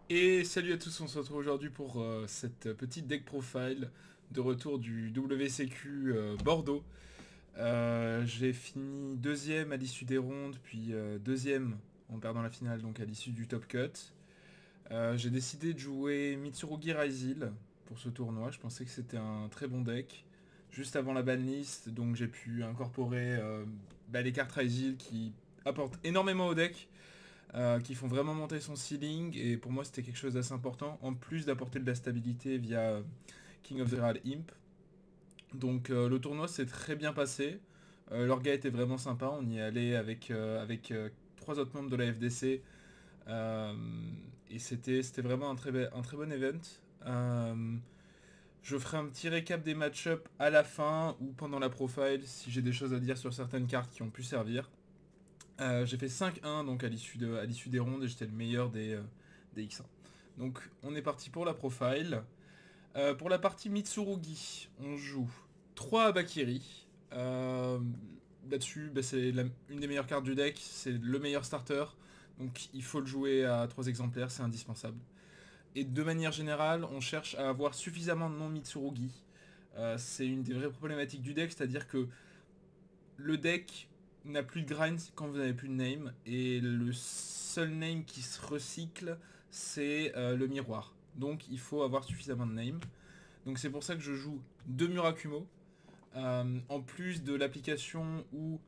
Et salut à tous, on se retrouve aujourd'hui pour cette petite deck profile de retour du WCQ Bordeaux. J'ai fini deuxième à l'issue des rondes, puis deuxième en perdant la finale, donc à l'issue du top cut. J'ai décidé de jouer Mitsurugi Raizil pour ce tournoi. Je pensais que c'était un très bon deck. Juste avant la banlist, donc j'ai pu incorporer les cartes Raizil qui apportent énormément au deck, qui font vraiment monter son ceiling, et pour moi c'était quelque chose d'assez important, en plus d'apporter de la stabilité via King of the Real Imp. Donc le tournoi s'est très bien passé. L'orga était vraiment sympa, on y est allé avec trois autres membres de la FDC, euh, et c'était vraiment un très bon event. Euh, je ferai un petit récap des match-ups à la fin ou pendant la profile si j'ai des choses à dire sur certaines cartes qui ont pu servir. J'ai fait 5-1 donc à l'issue des rondes, et j'étais le meilleur des X1. Donc on est parti pour la profile. Pour la partie Mitsurugi, on joue 3 Abakiri. Là-dessus, c'est une des meilleures cartes du deck, c'est le meilleur starter. Donc il faut le jouer à 3 exemplaires, c'est indispensable. Et de manière générale, on cherche à avoir suffisamment de non Mitsurugi. C'est une des vraies problématiques du deck, c'est-à-dire que le deck n'a plus de grind quand vous n'avez plus de name, et le seul name qui se recycle, c'est le miroir. Donc il faut avoir suffisamment de name. Donc c'est pour ça que je joue 2 Murakumo, en plus de l'application où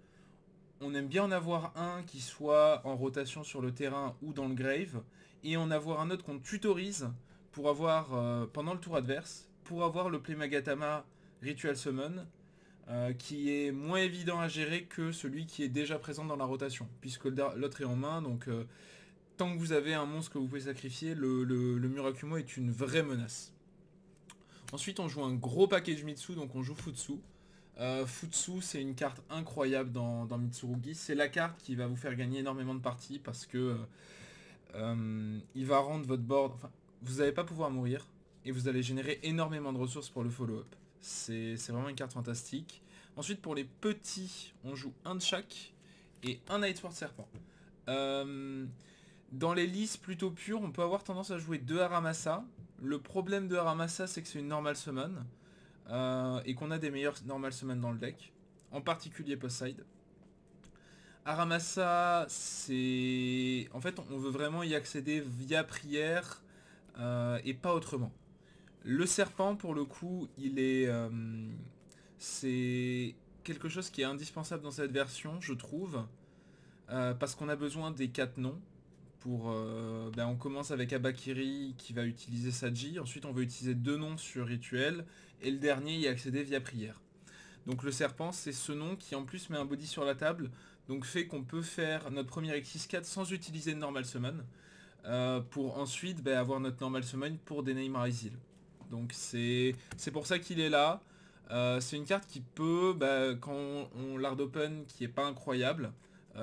on aime bien en avoir un qui soit en rotation sur le terrain ou dans le grave, et en avoir un autre qu'on tutorise pour avoir, pendant le tour adverse, pour avoir le Play Magatama Ritual Summon, qui est moins évident à gérer que celui qui est déjà présent dans la rotation, puisque l'autre est en main, donc tant que vous avez un monstre que vous pouvez sacrifier, le Murakumo est une vraie menace. Ensuite on joue un gros package Mitsu, donc on joue Futsu. Futsu, c'est une carte incroyable dans Mitsurugi, c'est la carte qui va vous faire gagner énormément de parties, parce que il va rendre votre board, enfin, vous n'allez pas pouvoir mourir, et vous allez générer énormément de ressources pour le follow-up. C'est vraiment une carte fantastique. Ensuite, pour les petits, on joue un de chaque et un Nightsword Serpent. Euh, dans les listes plutôt pures, on peut avoir tendance à jouer 2 Aramasa. Le problème de Aramasa, c'est que c'est une normal summon, et qu'on a des meilleurs normal summon dans le deck, en particulier post-side. Aramasa, c'est... En fait, on veut vraiment y accéder via prière, et pas autrement. Le serpent, pour le coup, c'est quelque chose qui est indispensable dans cette version, je trouve, parce qu'on a besoin des 4 noms. On commence avec Abakiri qui va utiliser Saji, ensuite on va utiliser 2 noms sur Rituel, et le dernier y accéder via prière. Donc le serpent, c'est ce nom qui en plus met un body sur la table, donc fait qu'on peut faire notre premier X6-4 sans utiliser de normal summon, pour ensuite avoir notre normal summon pour des Name Raizil. Donc c'est pour ça qu'il est là. C'est une carte qui peut, quand on l'hard open, qui est pas incroyable,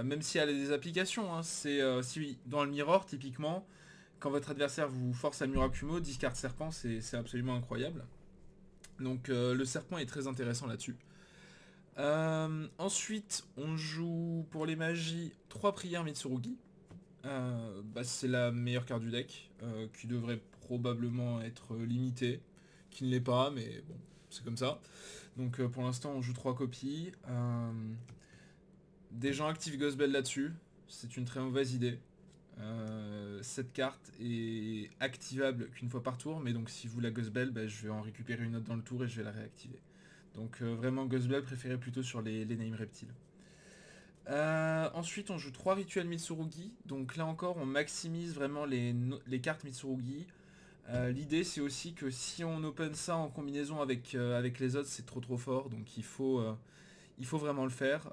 même si elle a des applications, hein, si dans le mirror typiquement, quand votre adversaire vous force à Murakumo, discard serpent, c'est absolument incroyable. Donc le serpent est très intéressant là-dessus. Ensuite, on joue pour les magies 3 prières Mitsurugi. C'est la meilleure carte du deck, qui devrait probablement être limitée, qui ne l'est pas, mais bon, c'est comme ça. Donc pour l'instant, on joue 3 copies. Des gens activent Gospel là-dessus, c'est une très mauvaise idée. Cette carte est activable qu'une fois par tour, mais donc si vous la Gospel, je vais en récupérer une autre dans le tour et je vais la réactiver. Donc vraiment Gospel préféré plutôt sur les names reptiles. Ensuite, on joue 3 rituels Mitsurugi. Donc là encore, on maximise vraiment les cartes Mitsurugi. L'idée, c'est aussi que si on open ça en combinaison avec les autres, c'est trop fort. Donc il faut vraiment le faire.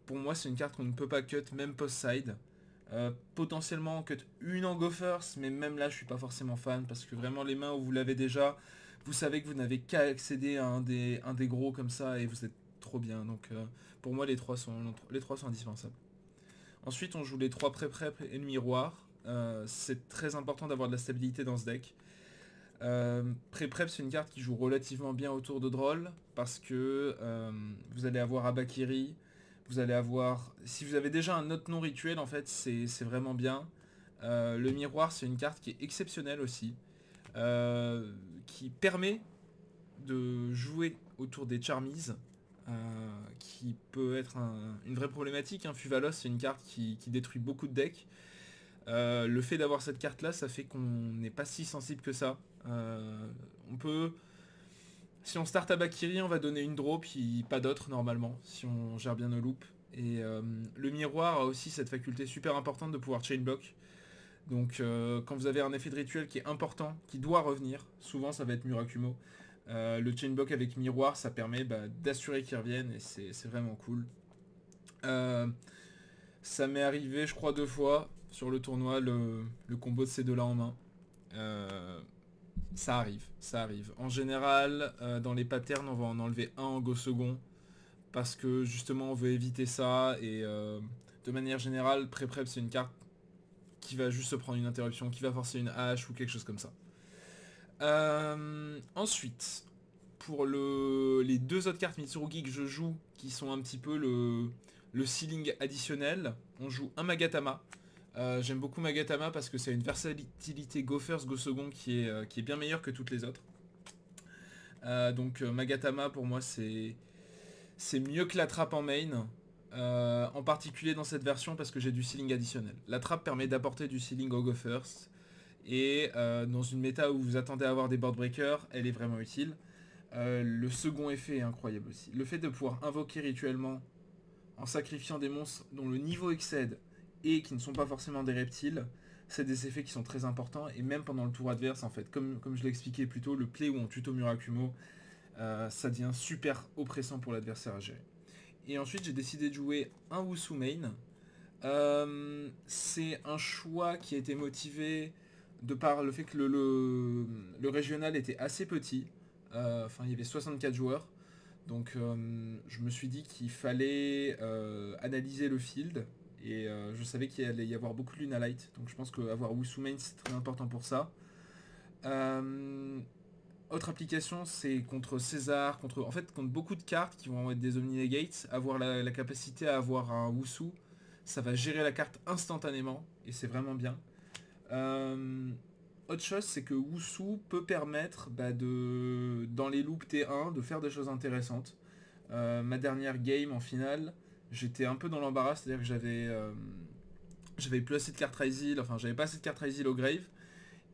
Pour moi, c'est une carte qu'on ne peut pas cut, même post-side. Potentiellement, on cut une en go first, mais même là, je suis pas forcément fan, parce que vraiment, les mains où vous l'avez déjà, vous savez que vous n'avez qu'à accéder à un des gros comme ça, et vous êtes trop bien. Donc pour moi, les trois sont indispensables. Ensuite, on joue les 3 pré-prep et le miroir. C'est très important d'avoir de la stabilité dans ce deck. Pré-prep, c'est une carte qui joue relativement bien autour de Droll, parce que vous allez avoir Abakiri, vous allez avoir... Si vous avez déjà un autre nom rituel, en fait, c'est vraiment bien. Le miroir, c'est une carte qui est exceptionnelle aussi, qui permet de jouer autour des Charmies, qui peut être une vraie problématique. Fuvalos, c'est une carte qui détruit beaucoup de decks. Le fait d'avoir cette carte là, ça fait qu'on n'est pas si sensible que ça. On peut, si on start à Bakiri, on va donner une draw puis pas d'autre normalement, si on gère bien nos loops. Et le miroir a aussi cette faculté super importante de pouvoir chain block. Donc quand vous avez un effet de rituel qui est important, qui doit revenir, souvent ça va être Murakumo. Le chain block avec miroir, ça permet d'assurer qu'il revienne et c'est vraiment cool. Ça m'est arrivé, je crois, 2 fois sur le tournoi, le combo de ces deux-là en main. Ça arrive, ça arrive. En général, dans les patterns, on va en enlever un en go second, parce que justement, on veut éviter ça, et de manière générale, pré-prep, c'est une carte qui va juste se prendre une interruption, qui va forcer une hache ou quelque chose comme ça. Ensuite, pour les 2 autres cartes Mitsurugi que je joue, qui sont un petit peu le ceiling additionnel, on joue un Magatama. J'aime beaucoup Magatama parce que c'est une versatilité go first, go second qui est bien meilleure que toutes les autres. Donc Magatama pour moi c'est mieux que la trappe en main, en particulier dans cette version parce que j'ai du ceiling additionnel. La trappe permet d'apporter du ceiling au go first, et dans une méta où vous attendez à avoir des board breakers, elle est vraiment utile. Le second effet est incroyable aussi. Le fait de pouvoir invoquer rituellement en sacrifiant des monstres dont le niveau excède et qui ne sont pas forcément des reptiles, c'est des effets qui sont très importants, et même pendant le tour adverse en fait, comme je l'ai expliqué plus tôt, le play où on tuto Murakumo, ça devient super oppressant pour l'adversaire à gérer. Et ensuite j'ai décidé de jouer un Wusu main. C'est un choix qui a été motivé de par le fait que le régional était assez petit. Enfin il y avait 64 joueurs. Donc je me suis dit qu'il fallait analyser le field, et je savais qu'il allait y avoir beaucoup de Luna Light, donc je pense qu'avoir Wusu main c'est très important pour ça. Autre application, c'est contre César, contre beaucoup de cartes qui vont être des Omni Negates. Avoir la capacité à avoir un Wusu, ça va gérer la carte instantanément et c'est vraiment bien. Autre chose, c'est que Wusu peut permettre dans les loops T1 de faire des choses intéressantes. Ma dernière game en finale, j'étais un peu dans l'embarras, c'est-à-dire que j'avais plus assez de cartes Ryzil, enfin j'avais pas assez de cartes Ryzil au grave,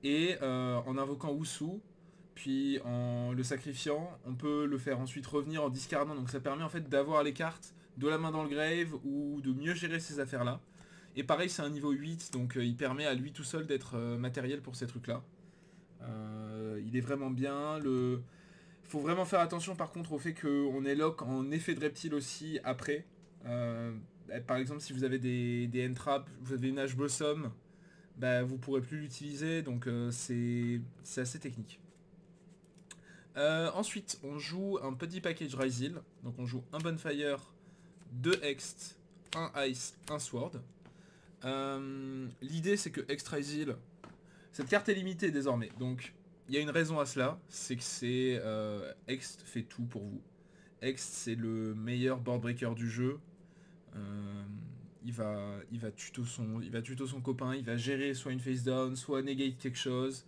et en invoquant Wusu, puis en le sacrifiant, on peut le faire ensuite revenir en discardant, donc ça permet en fait d'avoir les cartes de la main dans le grave ou de mieux gérer ces affaires-là. Et pareil, c'est un niveau 8, donc il permet à lui tout seul d'être matériel pour ces trucs-là. Il est vraiment bien. Faut vraiment faire attention par contre au fait qu'on est lock en effet de reptile aussi après. Par exemple, si vous avez des end-traps, vous avez une Ash Blossom, vous pourrez plus l'utiliser, donc c'est assez technique. Ensuite, on joue un petit package Ryzil. Donc on joue un Bonfire, 2 Hext, 1 Ice, 1 Sword. L'idée c'est que Hext Ryzil, cette carte est limitée désormais, donc il y a une raison à cela, c'est que Hext fait tout pour vous. Hext c'est le meilleur board breaker du jeu. Il va tuto son copain, il va gérer soit une face down, soit negate quelque chose.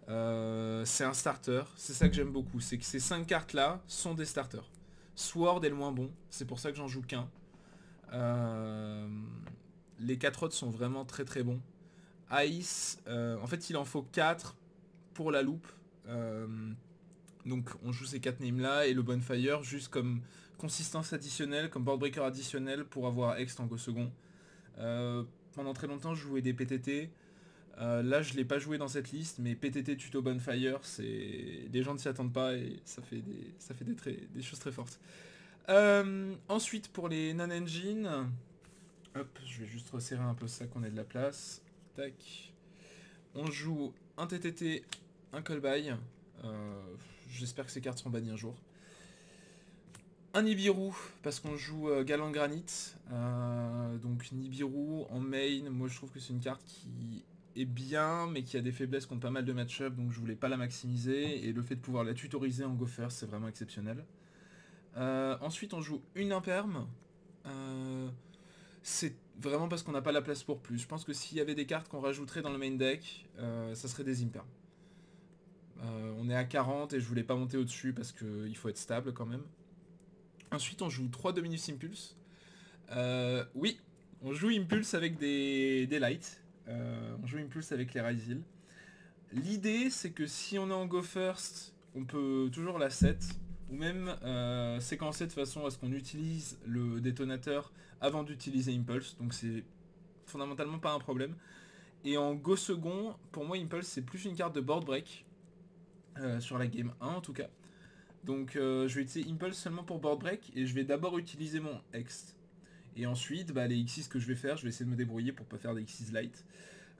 C'est un starter, c'est ça que j'aime beaucoup, c'est que ces 5 cartes là sont des starters. Sword est le moins bon, c'est pour ça que j'en joue qu'un. Les 4 autres sont vraiment très très bons. Ice, en fait il en faut 4 pour la loupe. Donc on joue ces 4 names là, et le Bonfire juste comme consistance additionnelle, comme board breaker additionnel pour avoir Hext en go second. Pendant très longtemps je jouais des PTT. Là je l'ai pas joué dans cette liste, mais PTT tuto Bonfire, les gens ne s'y attendent pas et ça fait des choses très fortes. Ensuite pour les non-engine, hop, je vais juste resserrer un peu ça qu'on ait de la place. Tac. On joue un TTT, un Callby. J'espère que ces cartes seront bannies un jour. Un Nibiru, parce qu'on joue Galant Granit. Donc Nibiru en main, moi je trouve que c'est une carte qui est bien, mais qui a des faiblesses contre pas mal de match-up, donc je voulais pas la maximiser. Et le fait de pouvoir la tutoriser en go first, c'est vraiment exceptionnel. Ensuite on joue une Imperm. C'est vraiment parce qu'on n'a pas la place pour plus. Je pense que s'il y avait des cartes qu'on rajouterait dans le main deck, ça serait des Imperm. On est à 40 et je voulais pas monter au-dessus parce qu'il faut être stable quand même. Ensuite on joue 3 Dominus Impulse. Oui, on joue Impulse avec des lights. On joue Impulse avec les Ryzil. L'idée c'est que si on est en Go First, on peut toujours la set. Ou même séquencer de façon à ce qu'on utilise le détonateur avant d'utiliser Impulse. Donc c'est fondamentalement pas un problème. Et en Go second, pour moi Impulse c'est plus une carte de board break. Sur la game 1 en tout cas. Donc je vais utiliser Impulse seulement pour board break. Et je vais d'abord utiliser mon Hext. Et ensuite les X6 que je vais faire, je vais essayer de me débrouiller pour pas faire des X6 light.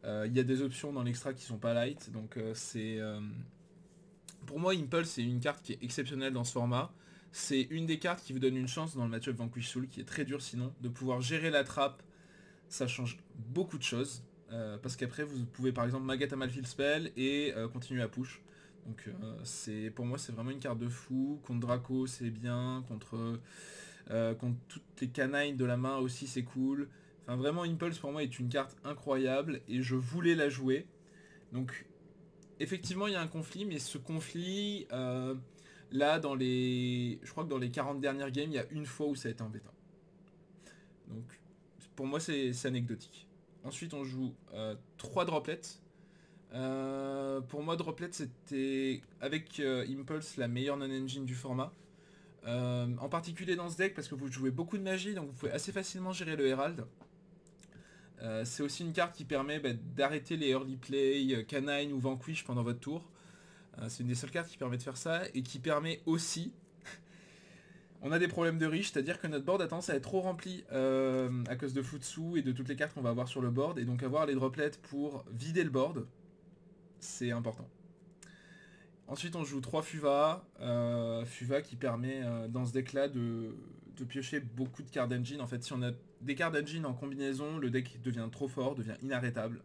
Il y a des options dans l'extra qui sont pas light. Donc c'est... Pour moi, Impulse, c'est une carte qui est exceptionnelle dans ce format. C'est une des cartes qui vous donne une chance dans le match-up Vanquish Soul, qui est très dur sinon, de pouvoir gérer la trappe. Ça change beaucoup de choses. Parce qu'après, vous pouvez par exemple Magat Amalfi Spell et continuer à push. Donc pour moi, c'est vraiment une carte de fou. Contre Draco, c'est bien. Contre toutes les canines de la main aussi, c'est cool. Enfin, vraiment, Impulse, pour moi, est une carte incroyable. Et je voulais la jouer. Donc... Effectivement, il y a un conflit, mais ce conflit, là, je crois que dans les 40 dernières games, il y a une fois où ça a été embêtant. Donc, pour moi, c'est anecdotique. Ensuite, on joue 3 droplets. Pour moi, droplet, c'était, avec Impulse, la meilleure non-engine du format. En particulier dans ce deck, parce que vous jouez beaucoup de magie, donc vous pouvez assez facilement gérer le Herald. C'est aussi une carte qui permet d'arrêter les early play, Canine ou Vanquish pendant votre tour. C'est une des seules cartes qui permet de faire ça et qui permet aussi... On a des problèmes de riche, c'est-à-dire que notre board a tendance à être trop rempli à cause de Futsu et de toutes les cartes qu'on va avoir sur le board. Et donc avoir les droplets pour vider le board, c'est important. Ensuite on joue 3 Fuva. Fuva qui permet dans ce deck là de piocher beaucoup de cartes d'engine. En fait, si on a des cartes d'engine en combinaison, le deck devient trop fort, devient inarrêtable.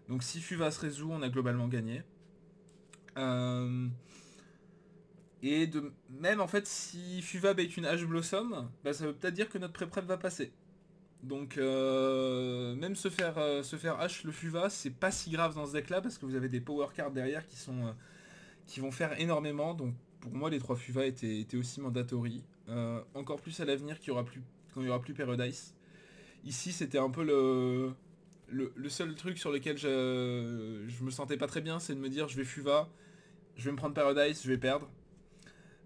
Donc si Fuva se résout, on a globalement gagné. Et même en fait, si Fuva bait une Ash Blossom, ça veut peut-être dire que notre pré-prep va passer. Donc même se faire H le Fuva, c'est pas si grave dans ce deck là, parce que vous avez des power cards derrière qui vont faire énormément. Donc pour moi, les 3 Fuva étaient aussi mandatory. Encore plus à l'avenir quand il n'y aura plus Paradise. Ici, c'était un peu le seul truc sur lequel je me sentais pas très bien, c'est de me dire je vais Fuva, je vais me prendre Paradise, je vais perdre.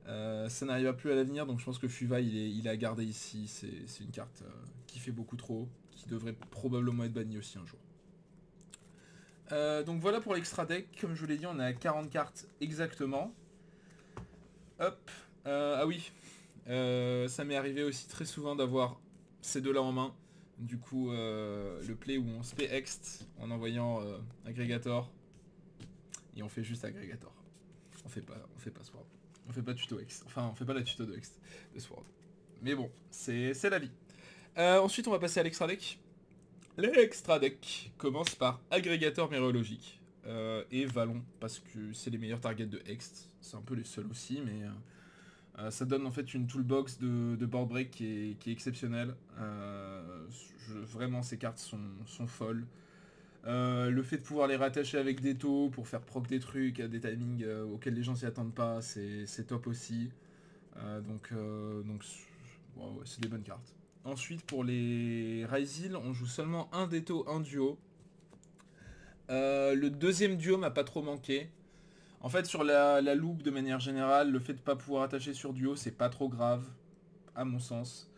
Ça n'arrivera plus à l'avenir, donc je pense que Fuva il est à garder ici. C'est une carte qui fait beaucoup trop, qui devrait probablement être bannie aussi un jour. Donc voilà pour l'extra deck. Comme je vous l'ai dit, on est à 40 cartes exactement. Hop. Ah oui. Ça m'est arrivé aussi très souvent d'avoir ces deux là en main. Du coup, le play où on se fait Hext en envoyant Aggregator. Et on fait juste Aggregator. On fait pas Sword. On fait pas tuto Hext. Enfin, on fait pas la tuto de Hext de Sword. Mais bon, c'est la vie. Ensuite, on va passer à l'extra deck. L'extra deck commence par Agrégateur Mérologique et Vallon, parce que c'est les meilleurs targets de Hext. C'est un peu les seuls aussi, mais ça donne en fait une toolbox de board break qui est exceptionnelle. Vraiment, ces cartes sont folles. Le fait de pouvoir les rattacher avec des taux pour faire proc des trucs à des timings auxquels les gens s'y attendent pas, c'est top aussi. Donc wow, c'est des bonnes cartes. Ensuite, pour les Ryzil, on joue seulement un Déto, un duo. Le deuxième duo m'a pas trop manqué. En fait, sur la loupe, de manière générale, le fait de pas pouvoir attacher sur duo, c'est pas trop grave, à mon sens.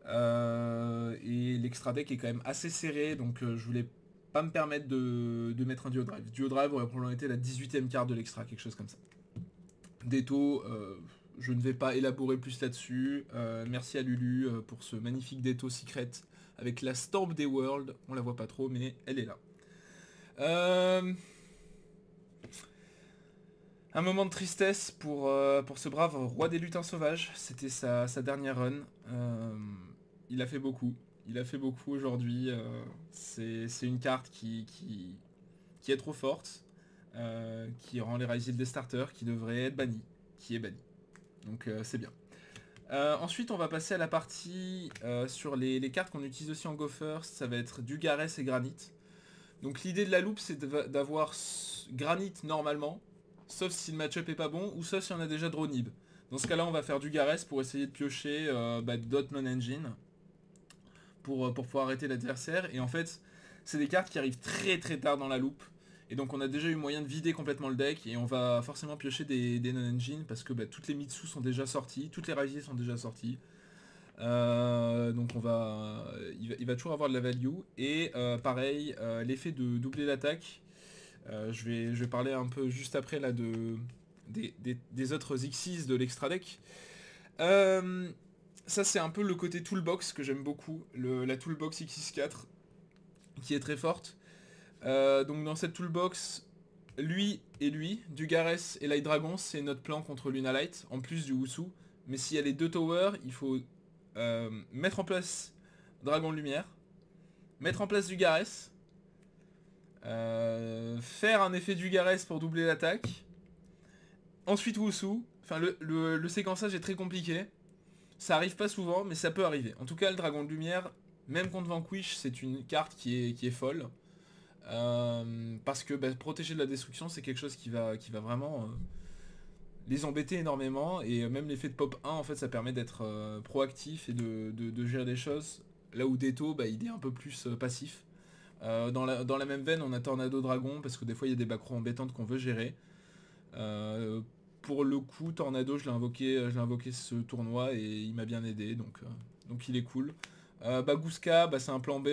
Et l'extra deck est quand même assez serré, donc je voulais pas me permettre de mettre un duo drive. Duo drive aurait probablement été la 18ème carte de l'extra, quelque chose comme ça. Déto, je ne vais pas élaborer plus là-dessus. Merci à Lulu pour ce magnifique Déto Secret avec la Storm des Worlds. On la voit pas trop, mais elle est là. Un moment de tristesse pour ce brave roi des lutins sauvages. C'était sa dernière run. Il a fait beaucoup. Il a fait beaucoup aujourd'hui. C'est une carte qui est trop forte. Qui rend les Ryzil des starters, qui devrait être banni. Qui est banni. Donc c'est bien. Ensuite, on va passer à la partie sur les cartes qu'on utilise aussi en Go First. Ça va être du Gareth et Granit. Donc l'idée de la loupe, c'est d'avoir Granit normalement, sauf si le match-up est pas bon, ou sauf si on a déjà Dronib. Dans ce cas-là, on va faire du Gareth pour essayer de piocher Dot Non-Engine, pour pouvoir arrêter l'adversaire. Et en fait, c'est des cartes qui arrivent très très tard dans la loupe. Et donc on a déjà eu moyen de vider complètement le deck, et on va forcément piocher des non-engine, parce que toutes les Mitsu sont déjà sorties, toutes les Razier sont déjà sorties. Donc il va toujours avoir de la value. Et pareil, l'effet de doubler l'attaque, je vais parler un peu juste après là des autres Xyz de l'extra deck. Ça c'est un peu le côté toolbox que j'aime beaucoup, la toolbox X64 qui est très forte. Donc dans cette toolbox, lui, du Gareth et Light Dragon, c'est notre plan contre Lunalight, en plus du Wusu. Mais s'il y a les deux towers, il faut mettre en place Dragon de Lumière, mettre en place du Gareth, faire un effet du Gareth pour doubler l'attaque, ensuite Wusu. Enfin, le séquençage est très compliqué. Ça arrive pas souvent, mais ça peut arriver. En tout cas, le Dragon de Lumière, même contre Vanquish, c'est une carte qui est folle. Parce que protéger de la destruction, c'est quelque chose qui va vraiment les embêter énormément. Et même l'effet de pop 1, en fait, ça permet d'être proactif et de gérer des choses. Là où Detto, il est un peu plus passif. Dans la même veine, on a Tornado Dragon, parce que des fois, il y a des backrows embêtantes qu'on veut gérer. Pour le coup, Tornado, je l'ai invoqué ce tournoi et il m'a bien aidé, donc il est cool. Baguska, c'est un plan B,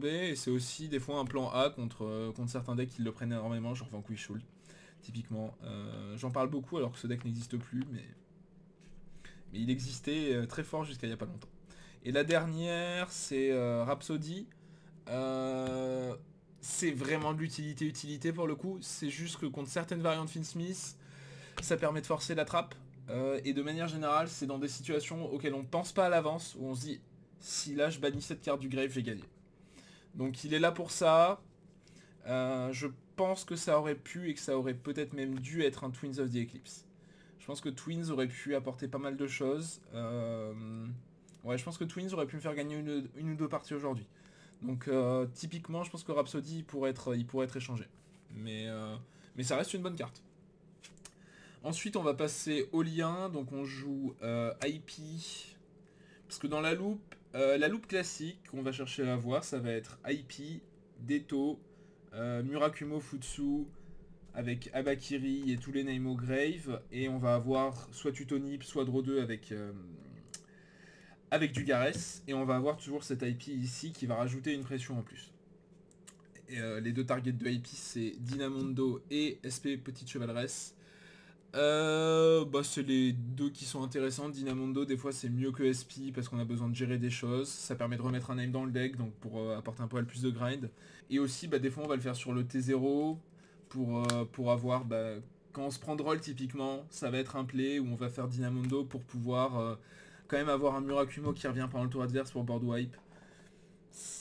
et c'est aussi des fois un plan A contre certains decks qui le prennent énormément, genre Vanquish Shul, typiquement. J'en parle beaucoup alors que ce deck n'existe plus, mais il existait très fort jusqu'à il n'y a pas longtemps. Et la dernière, c'est Rhapsody. C'est vraiment de l'utilité pour le coup, c'est juste que contre certaines variantes Finsmith, ça permet de forcer la trappe. Et de manière générale, c'est dans des situations auxquelles on pense pas à l'avance, où on se dit, si là je bannis cette carte du grave, j'ai gagné. Donc il est là pour ça. Je pense que ça aurait pu et que ça aurait peut-être même dû être un Twins of the Eclipse. Je pense que Twins aurait pu apporter pas mal de choses. Ouais, je pense que Twins aurait pu me faire gagner une ou deux parties aujourd'hui. Donc typiquement, je pense que Rhapsody il pourrait être échangé. Mais ça reste une bonne carte. Ensuite, on va passer au lien. Donc on joue IP. Parce que dans la loupe classique qu'on va chercher à avoir, ça va être IP, Detto, Murakumo Futsu, avec Abakiri et tous les Neimo Grave. Et on va avoir soit Tutonip, soit Draw 2 avec du Gareth. Et on va avoir toujours cette IP ici qui va rajouter une pression en plus. Et, les deux targets de IP, c'est Dynamondo et SP Petite Chevaleresse. C'est les deux qui sont intéressants. Dynamondo, des fois c'est mieux que SP parce qu'on a besoin de gérer des choses. Ça permet de remettre un name dans le deck, donc pour apporter un poil plus de grind. Et aussi, des fois on va le faire sur le T0 pour avoir, quand on se prend de roll typiquement, ça va être un play où on va faire Dynamondo pour pouvoir quand même avoir un Murakumo qui revient pendant le tour adverse pour board wipe.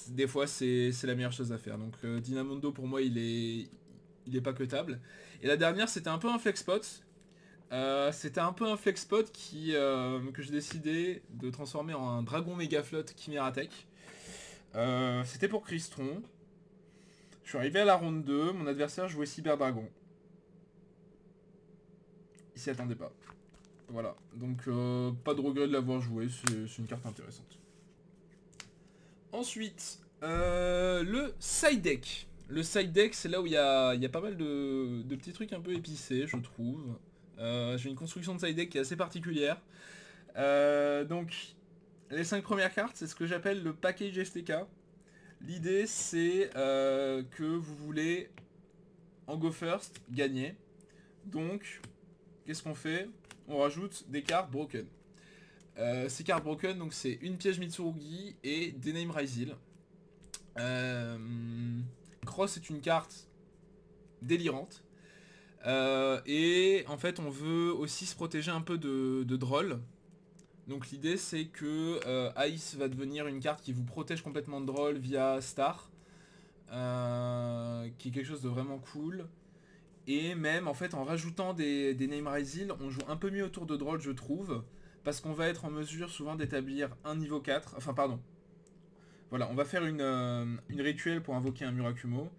Des fois c'est la meilleure chose à faire. Donc Dynamondo pour moi il est pas cutable. Et la dernière c'était un peu un flex spot. C'était un peu un flex spot que j'ai décidé de transformer en un dragon méga flotte Chimera Tech. C'était pour Crystron. Je suis arrivé à la ronde 2, mon adversaire jouait Cyber Dragon. Il s'y attendait pas. Voilà, donc pas de regret de l'avoir joué, c'est une carte intéressante. Ensuite, le side deck. Le side deck, c'est là où il y a pas mal de petits trucs un peu épicés, je trouve. J'ai une construction de side deck qui est assez particulière. Donc, les 5 premières cartes, c'est ce que j'appelle le package FTK. L'idée, c'est que vous voulez, en Go First, gagner. Donc, qu'est-ce qu'on fait? On rajoute des cartes broken. Ces cartes broken, donc c'est une piège Mitsurugi et des Name Raizil. Cross est une carte délirante. Et en fait on veut aussi se protéger un peu de Droll. Donc l'idée c'est que Ice va devenir une carte qui vous protège complètement de Droll via Star. Qui est quelque chose de vraiment cool. Et même en fait en rajoutant des Name Raizil, on joue un peu mieux autour de Droll je trouve. parce qu'on va être en mesure souvent d'établir un niveau 4, enfin pardon, voilà, on va faire une rituel pour invoquer un Murakumo,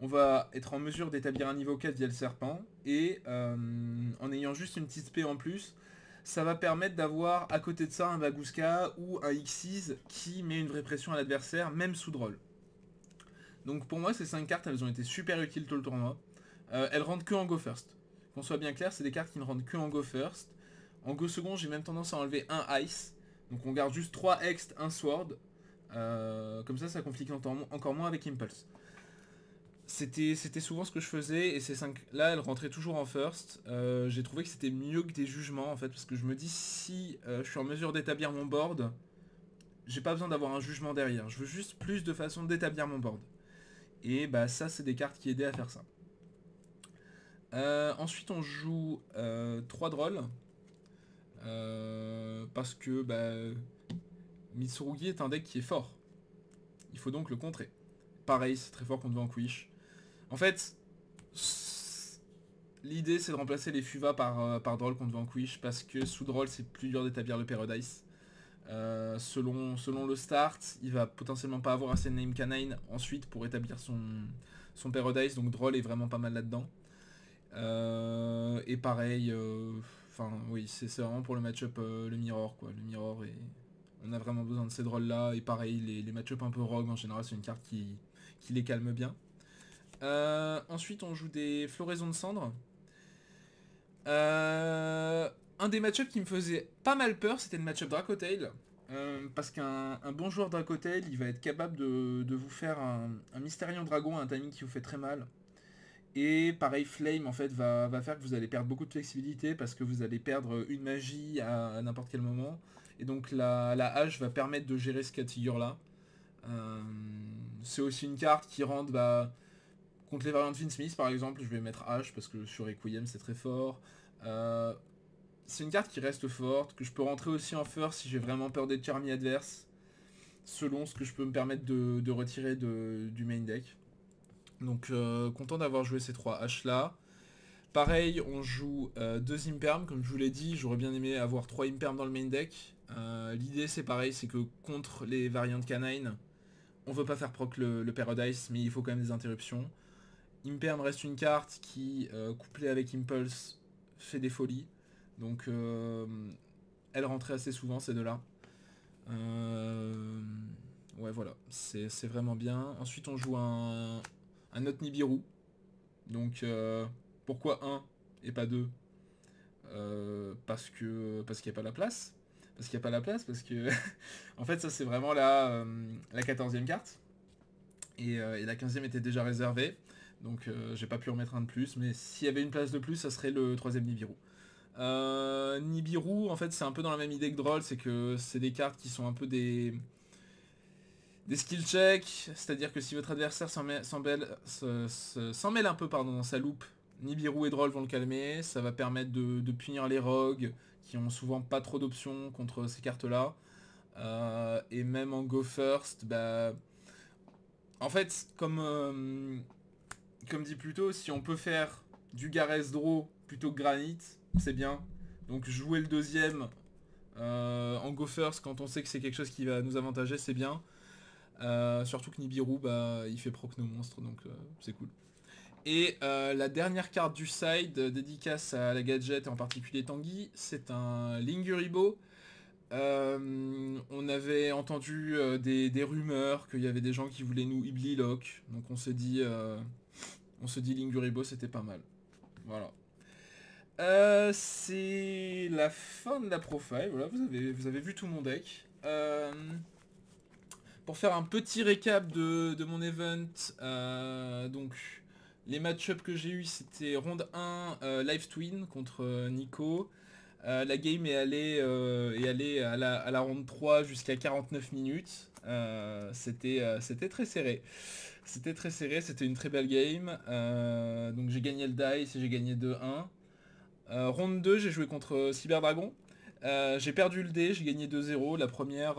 on va être en mesure d'établir un niveau 4 via le serpent, et en ayant juste une petite spé en plus, ça va permettre d'avoir à côté de ça un Baguska ou un Xyz qui met une vraie pression à l'adversaire, même sous droll. Donc pour moi ces 5 cartes elles ont été super utiles tout le tournoi. Elles rentrent que en go first. Qu'on soit bien clair, c'est des cartes qui ne rentrent que en go first. En go second j'ai même tendance à enlever un ice. Donc on garde juste 3 hext, 1 sword. Comme ça conflicte encore moins avec Impulse. C'était souvent ce que je faisais et ces 5 là elles rentraient toujours en first. J'ai trouvé que c'était mieux que des jugements en fait parce que je me dis si je suis en mesure d'établir mon board, j'ai pas besoin d'avoir un jugement derrière. Je veux juste plus de façons d'établir mon board. Et bah ça c'est des cartes qui aidaient à faire ça. Ensuite on joue 3 drolls. Parce que bah, Mitsurugi est un deck qui est fort. Il faut donc le contrer. Pareil, c'est très fort contre Vanquish. En fait, l'idée c'est de remplacer les Fuva par Droll contre Vanquish parce que sous Droll c'est plus dur d'établir le Paradise. Selon le start, il va potentiellement pas avoir assez de name canine ensuite pour établir son Paradise, donc Droll est vraiment pas mal là-dedans. Et pareil, enfin oui, c'est vraiment pour le match-up le Mirror quoi. Le Mirror et on a vraiment besoin de ces drôles là. Et pareil, les match-up un peu rogue en général, c'est une carte qui les calme bien. Ensuite, on joue des Floraisons de Cendres. Un des match-up qui me faisait pas mal peur, c'était le match-up Dracotail. Parce qu'un bon joueur Dracotail, il va être capable de vous faire un Mystérion Dragon à un timing qui vous fait très mal. Et pareil, Flame en fait va faire que vous allez perdre beaucoup de flexibilité parce que vous allez perdre une magie à n'importe quel moment. Et donc la hache va permettre de gérer ce cas de figure là. C'est aussi une carte qui rentre contre les variantes Finsmith par exemple, je vais mettre hache parce que sur Requiem c'est très fort. C'est une carte qui reste forte, que je peux rentrer aussi en first si j'ai vraiment peur des charmy adverses, selon ce que je peux me permettre de retirer du main deck. Donc content d'avoir joué ces 3 H là. Pareil, on joue 2 Imperm, comme je vous l'ai dit, j'aurais bien aimé avoir 3 Imperm dans le main deck. L'idée c'est pareil, c'est que contre les variantes canine, on veut pas faire proc le Paradise, mais il faut quand même des interruptions. Imperm reste une carte qui, couplée avec Impulse, fait des folies. Donc elle rentrait assez souvent ces deux-là. Ouais voilà, c'est vraiment bien. Ensuite on joue un autre Nibiru. Donc pourquoi 1 et pas 2 parce qu'il n'y a pas la place. Parce qu'il n'y a pas la place, parce que en fait ça c'est vraiment la 14e carte. Et la 15e était déjà réservée. Donc j'ai pas pu en mettre un de plus. Mais s'il y avait une place de plus, ça serait le 3e Nibiru. Nibiru en fait c'est un peu dans la même idée que Droll. C'est que c'est des cartes qui sont un peu des skill checks, c'est-à-dire que si votre adversaire s'en mêle un peu dans sa loupe, Nibiru et Droll vont le calmer, ça va permettre de punir les rogues qui ont souvent pas trop d'options contre ces cartes-là. Et même en Go First, bah, en fait, comme dit plus tôt, si on peut faire du Gareth Draw plutôt que Granit, c'est bien. Donc jouer le deuxième en Go First quand on sait que c'est quelque chose qui va nous avantager, c'est bien. Surtout que Nibiru, bah, il fait proc nos monstres, donc c'est cool. Et la dernière carte du side, dédicace à la gadget et en particulier Tanguy, c'est un Linguribo. On avait entendu des rumeurs qu'il y avait des gens qui voulaient nous Ibli lock, donc on se dit Linguribo c'était pas mal. Voilà. C'est la fin de la profile, voilà, vous avez vu tout mon deck. Pour faire un petit récap de mon event, donc les match-up que j'ai eu c'était ronde 1 live twin contre Nico. La game est allée à la ronde 3 jusqu'à 49 minutes. C'était très serré. C'était très serré, c'était une très belle game. Donc j'ai gagné le dice et j'ai gagné 2-1. Ronde 2, j'ai joué contre Cyberdragon. J'ai perdu le dé, j'ai gagné 2-0. La première,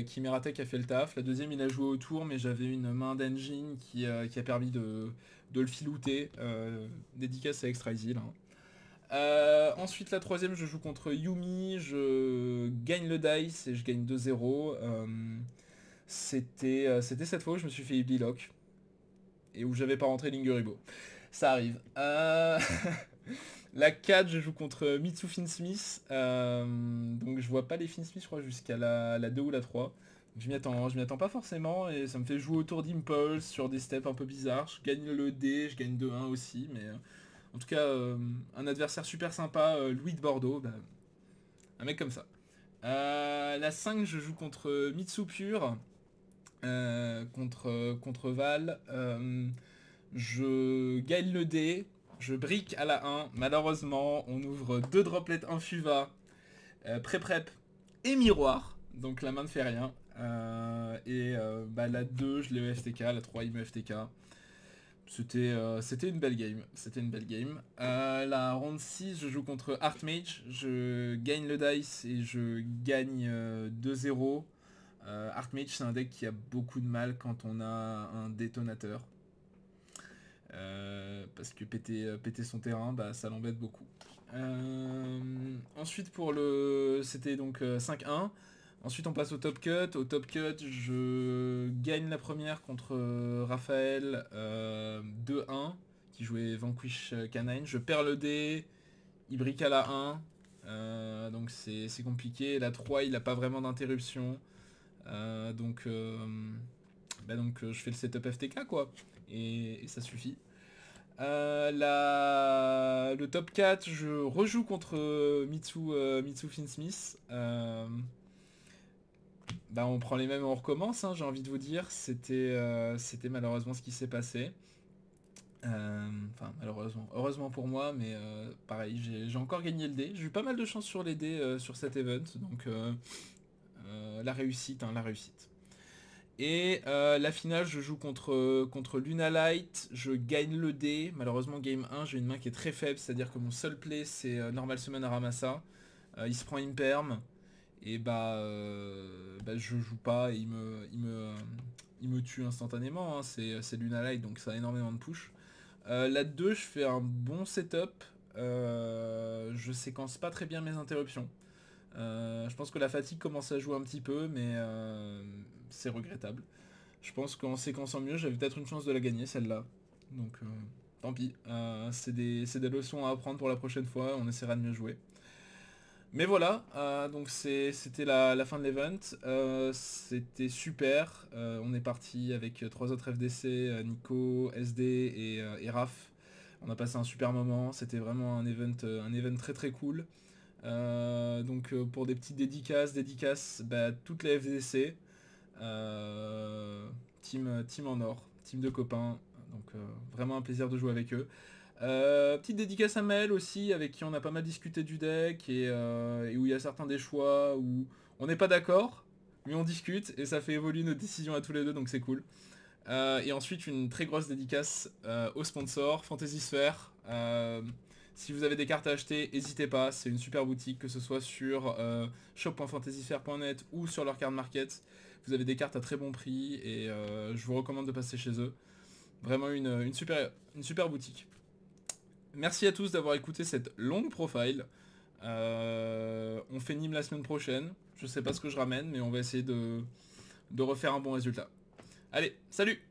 Chimeratek a fait le taf. La deuxième, il a joué au tour, mais j'avais une main d'engine qui a permis de le filouter. Dédicace à Extra Easy, là. Ensuite la troisième je joue contre Yumi, je gagne le dice et je gagne 2-0. C'était cette fois où je me suis fait Ibli Lock et où j'avais pas rentré Linguribo. Ça arrive. La 4 je joue contre Mitsu Finsmith. Donc je vois pas les Finsmith je crois jusqu'à la 2 ou la 3. Je m'y attends pas forcément et ça me fait jouer autour d'Impulse sur des steps un peu bizarres. Je gagne le D, je gagne 2-1 aussi, mais en tout cas un adversaire super sympa, Louis de Bordeaux, bah, un mec comme ça. La 5 je joue contre Mitsu Pure, contre Val. Je gagne le D, je brique à la 1, malheureusement on ouvre 2 droplets Infuva, pré-prep et miroir, donc la main ne fait rien. Bah, la 2 je l'ai EFTK, la 3 il me FTK. C'était une belle game. C'était une belle game. La round 6 je joue contre Archmage, je gagne le dice et je gagne 2-0. Archmage c'est un deck qui a beaucoup de mal quand on a un détonateur. Parce que péter son terrain, bah, ça l'embête beaucoup. Ensuite pour le... C'était donc 5-1. Ensuite on passe au top cut. Au top cut je gagne la première contre Raphaël 2-1 qui jouait Vanquish Canine. Je perds le dé, il brique à la 1. Donc c'est compliqué. La 3 il n'a pas vraiment d'interruption. Donc je fais le setup FTK quoi. Et ça suffit. Le top 4, je rejoue contre Mitsu Finsmith. Bah, on prend les mêmes et on recommence, hein, j'ai envie de vous dire. C'était malheureusement ce qui s'est passé. Enfin, malheureusement. Heureusement pour moi, mais pareil, j'ai encore gagné le dé. J'ai eu pas mal de chance sur les dés sur cet event, donc la réussite, hein, la réussite. Et la finale, je joue contre Luna Light, je gagne le dé. Malheureusement, game 1, j'ai une main qui est très faible, c'est-à-dire que mon seul play, c'est Normal Summon Aramasa. Il se prend Imperm, et je joue pas, et il me tue instantanément. Hein. C'est Luna Light, donc ça a énormément de push. La 2, je fais un bon setup. Je séquence pas très bien mes interruptions. Je pense que la fatigue commence à jouer un petit peu, mais c'est regrettable. Je pense qu'en séquençant mieux, j'avais peut-être une chance de la gagner, celle-là. Donc, tant pis. C'est des leçons à apprendre pour la prochaine fois, on essaiera de mieux jouer. Mais voilà, donc c'était la fin de l'event. C'était super. On est parti avec 3 autres FDC, Nico, SD et Raph. On a passé un super moment, c'était vraiment un event très très cool. Donc pour des petites dédicaces, bah, toutes les FDC, team en or, team de copains, donc vraiment un plaisir de jouer avec eux. Petite dédicace à Mel aussi, avec qui on a pas mal discuté du deck, et où il y a certains des choix où on n'est pas d'accord, mais on discute, et ça fait évoluer nos décisions à tous les deux, donc c'est cool. Et ensuite une très grosse dédicace au sponsor, Fantasy Sphere. Si vous avez des cartes à acheter, n'hésitez pas, c'est une super boutique, que ce soit sur shop.fantasysphere.net ou sur leur card market. Vous avez des cartes à très bon prix et je vous recommande de passer chez eux. Vraiment une super boutique. Merci à tous d'avoir écouté cette longue profile. On fait Nîmes la semaine prochaine. Je sais pas ce que je ramène, mais on va essayer de refaire un bon résultat. Allez, salut!